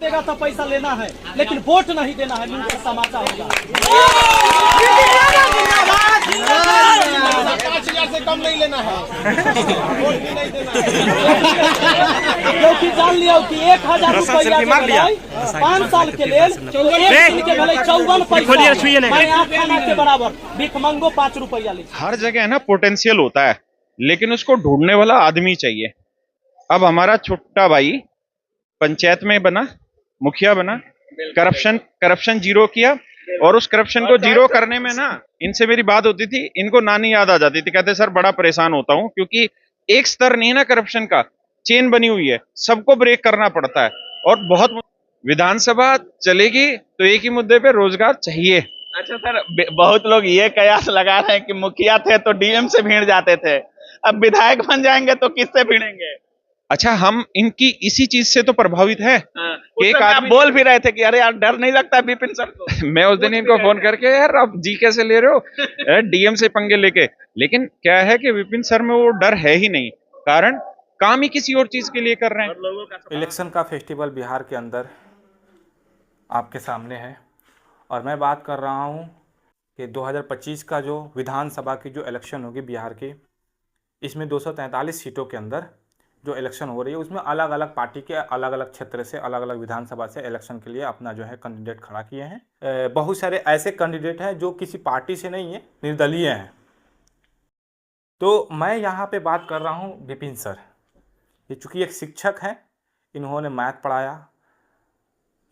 देगा तो पैसा लेना है, लेकिन वोट नहीं देना है। न्यूज़ का समाचार होगा 5,000 से कम नहीं लेना है, वोट भी नहीं देना है। क्योंकि जान लिया कि 1,000 रुपया 5 साल के लिए 54 पैसा के बराबर भीख मंगो 5 रुपया ले। हर जगह ना पोटेंशियल होता है, लेकिन उसको ढूंढने वाला आदमी चाहिए। अब हमारा छोटा भाई पंचायत में बना, मुखिया बना, करप्शन जीरो किया, और उस करप्शन को जीरो करने में ना इनसे मेरी बात होती थी, इनको नानी याद आ जाती थी। कहते सर बड़ा परेशान होता हूँ, क्योंकि एक स्तर नहीं है ना करप्शन का, चेन बनी हुई है, सबको ब्रेक करना पड़ता है। और बहुत विधानसभा चलेगी तो एक ही मुद्दे पे रोजगार चाहिए। अच्छा सर, बहुत लोग ये कयास लगा रहे हैं कि मुखिया थे तो डीएम से भीड़ जाते थे, अब विधायक बन जाएंगे तो किससे भिड़ेंगे? अच्छा, हम इनकी इसी चीज से तो प्रभावित है। एक आप बोल भी रहे थे कि अरे यार डर नहीं लगता विपिन सर को। मैं उस दिन इनको फोन करके, यार आप जी कैसे ले रहे हो डीएम से पंगे लेके, लेकिन क्या है कि विपिन सर में वो डर है ही नहीं, कारण काम ही किसी और चीज के लिए कर रहे हैं। इलेक्शन का फेस्टिवल बिहार के अंदर आपके सामने है, और मैं बात कर रहा हूं कि 2025 का जो विधानसभा की जो इलेक्शन होगी बिहार की, इसमें 243 सीटों के अंदर जो इलेक्शन हो रही है, उसमें अलग अलग पार्टी के अलग अलग क्षेत्र से, अलग अलग विधानसभा से इलेक्शन के लिए अपना जो है कैंडिडेट खड़ा किए हैं। बहुत सारे ऐसे कैंडिडेट हैं जो किसी पार्टी से नहीं है, निर्दलीय हैं। तो मैं यहाँ पे बात कर रहा हूँ विपिन सर। ये चूँकि एक शिक्षक हैं, इन्होंने मैथ पढ़ाया।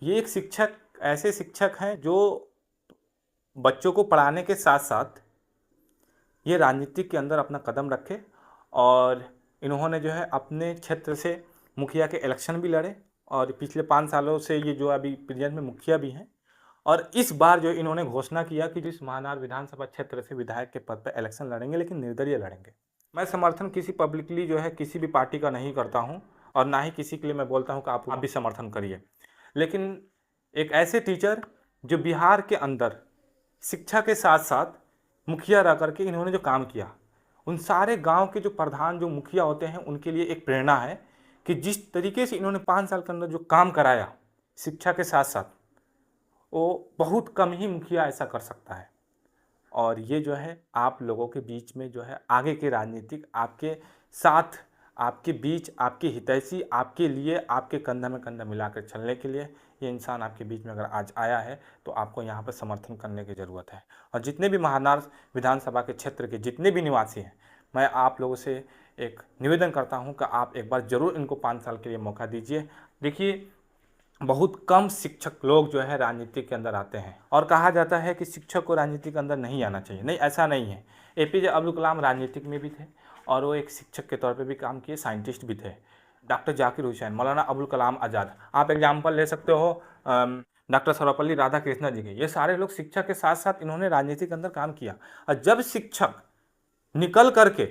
ये एक शिक्षक, ऐसे शिक्षक हैं जो बच्चों को पढ़ाने के साथ साथ ये राजनीति के अंदर अपना कदम रखे, और इन्होंने जो है अपने क्षेत्र से मुखिया के इलेक्शन भी लड़े, और पिछले 5 सालों से ये जो अभी प्रेजेंट में मुखिया भी हैं। और इस बार जो इन्होंने घोषणा किया कि जिस महानार विधानसभा क्षेत्र से विधायक के पद पर इलेक्शन लड़ेंगे, लेकिन निर्दलीय लड़ेंगे। मैं समर्थन किसी पब्लिकली जो है किसी भी पार्टी का नहीं करता हूँ, और ना ही किसी के लिए मैं बोलता हूँ कि आप भी समर्थन करिए, लेकिन एक ऐसे टीचर जो बिहार के अंदर शिक्षा के साथ साथ मुखिया रह करके इन्होंने जो काम किया, उन सारे गांव के जो प्रधान, जो मुखिया होते हैं, उनके लिए एक प्रेरणा है कि जिस तरीके से इन्होंने 5 साल के अंदर जो काम कराया शिक्षा के साथ साथ, वो बहुत कम ही मुखिया ऐसा कर सकता है। और ये जो है आप लोगों के बीच में जो है आगे के राजनीतिक आपके साथ, आपके बीच, आपके हितैषी, आपके लिए, आपके कंधा में कंधा मिलाकर चलने के लिए ये इंसान आपके बीच में अगर आज आया है, तो आपको यहाँ पर समर्थन करने की ज़रूरत है। और जितने भी महानार विधानसभा के क्षेत्र के जितने भी निवासी हैं, मैं आप लोगों से एक निवेदन करता हूँ कि आप एक बार ज़रूर इनको 5 साल के लिए मौका दीजिए। देखिए, बहुत कम शिक्षक लोग जो है राजनीति के अंदर आते हैं, और कहा जाता है कि शिक्षक को राजनीति के अंदर नहीं आना चाहिए। नहीं, ऐसा नहीं है। एपीजे अब्दुल कलाम राजनीतिक में भी थे, और वो एक शिक्षक के तौर पे भी काम किए, साइंटिस्ट भी थे। डॉक्टर जाकिर हुसैन, मौलाना अबुल कलाम आज़ाद, आप एग्जाम्पल ले सकते हो डॉक्टर सर्वपल्ली राधाकृष्णन जी के। ये सारे लोग शिक्षा के साथ साथ इन्होंने राजनीति के अंदर काम किया। और जब शिक्षक निकल करके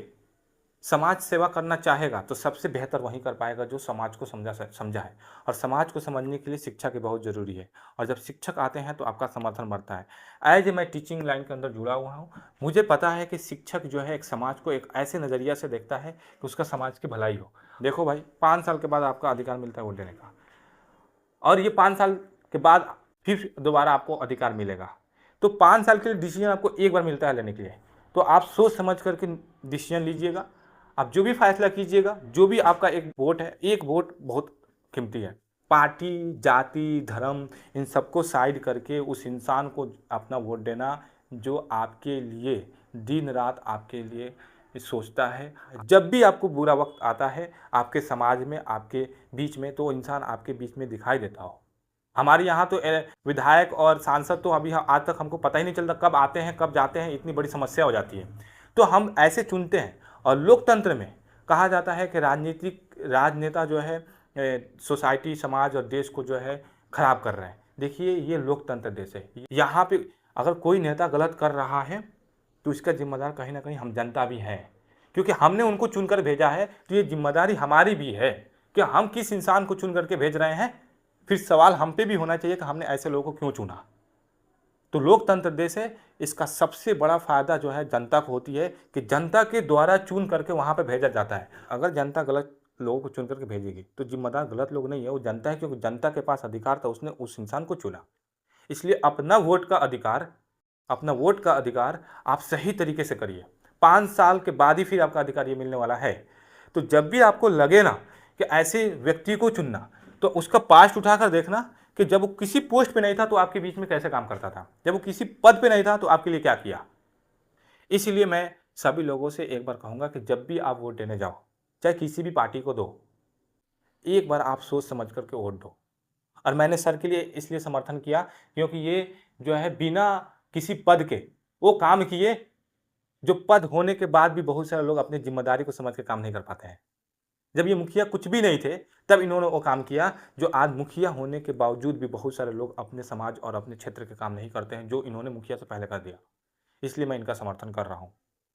समाज सेवा करना चाहेगा, तो सबसे बेहतर वही कर पाएगा जो समाज को समझा है, और समाज को समझने के लिए शिक्षा की बहुत ज़रूरी है। और जब शिक्षक आते हैं तो आपका समर्थन बढ़ता है। एज मैं टीचिंग लाइन के अंदर जुड़ा हुआ हूँ, मुझे पता है कि शिक्षक जो है एक समाज को एक ऐसे नज़रिया से देखता है कि उसका समाज की भलाई हो। देखो भाई, 5 साल के बाद आपका अधिकार मिलता है वोट देने का, और ये 5 साल के बाद फिर दोबारा आपको अधिकार मिलेगा। तो 5 साल के लिए डिसीजन आपको एक बार मिलता है लेने के लिए, तो आप सोच समझ करके डिसीजन लीजिएगा। आप जो भी फैसला कीजिएगा, जो भी आपका एक वोट है, एक वोट बहुत कीमती है। पार्टी, जाति, धर्म, इन सबको साइड करके उस इंसान को अपना वोट देना जो आपके लिए दिन रात आपके लिए सोचता है। जब भी आपको बुरा वक्त आता है आपके समाज में, आपके बीच में, तो इंसान आपके बीच में दिखाई देता हो। हमारे यहाँ तो विधायक और सांसद तो अभी आज तक हमको पता ही नहीं चलता कब आते हैं कब जाते हैं, इतनी बड़ी समस्या हो जाती है। तो हम ऐसे चुनते हैं। और लोकतंत्र में कहा जाता है कि राजनेता जो है सोसाइटी, समाज और देश को जो है खराब कर रहे हैं। देखिए, ये लोकतंत्र देश है। यहाँ पे अगर कोई नेता गलत कर रहा है तो इसका जिम्मेदार कहीं ना कहीं हम जनता भी हैं, क्योंकि हमने उनको चुनकर भेजा है। तो ये जिम्मेदारी हमारी भी है कि हम किस इंसान को चुन करके भेज रहे हैं। फिर सवाल हम पे भी होना चाहिए कि हमने ऐसे लोगों को क्यों चुना। तो लोकतंत्र देश है, इसका सबसे बड़ा फ़ायदा जो है जनता को होती है कि जनता के द्वारा चुन करके वहाँ पे भेजा जाता है। अगर जनता गलत लोगों को चुन करके भेजेगी। तो जिम्मेदार गलत लोग नहीं है, वो जनता है, क्योंकि जनता के पास अधिकार था, उसने उस इंसान को चुना। इसलिए अपना वोट का अधिकार आप सही तरीके से करिए। 5 साल के बाद ही फिर आपका अधिकार ये मिलने वाला है। तो जब भी आपको लगे ना कि ऐसे व्यक्ति को चुनना, तो उसका पास्ट उठाकर देखना कि जब वो किसी पोस्ट पे नहीं था तो आपके बीच में कैसे काम करता था, जब वो किसी पद पे नहीं था तो आपके लिए क्या किया। इसीलिए मैं सभी लोगों से एक बार कहूँगा कि जब भी आप वोट देने जाओ, चाहे किसी भी पार्टी को दो, एक बार आप सोच समझ करके वोट दो। और मैंने सर के लिए इसलिए समर्थन किया क्योंकि ये जो है बिना किसी पद के वो काम किए, जो पद होने के बाद भी बहुत सारे लोग अपनी जिम्मेदारी को समझ के काम नहीं कर पाते हैं। जब ये मुखिया कुछ भी नहीं थे तब इन्होंने वो काम किया जो आज मुखिया होने के बावजूद भी बहुत सारे लोग अपने समाज और अपने क्षेत्र के काम नहीं करते हैं, जो इन्होंने मुखिया से पहले कर दिया। इसलिए मैं इनका समर्थन कर रहा हूँ।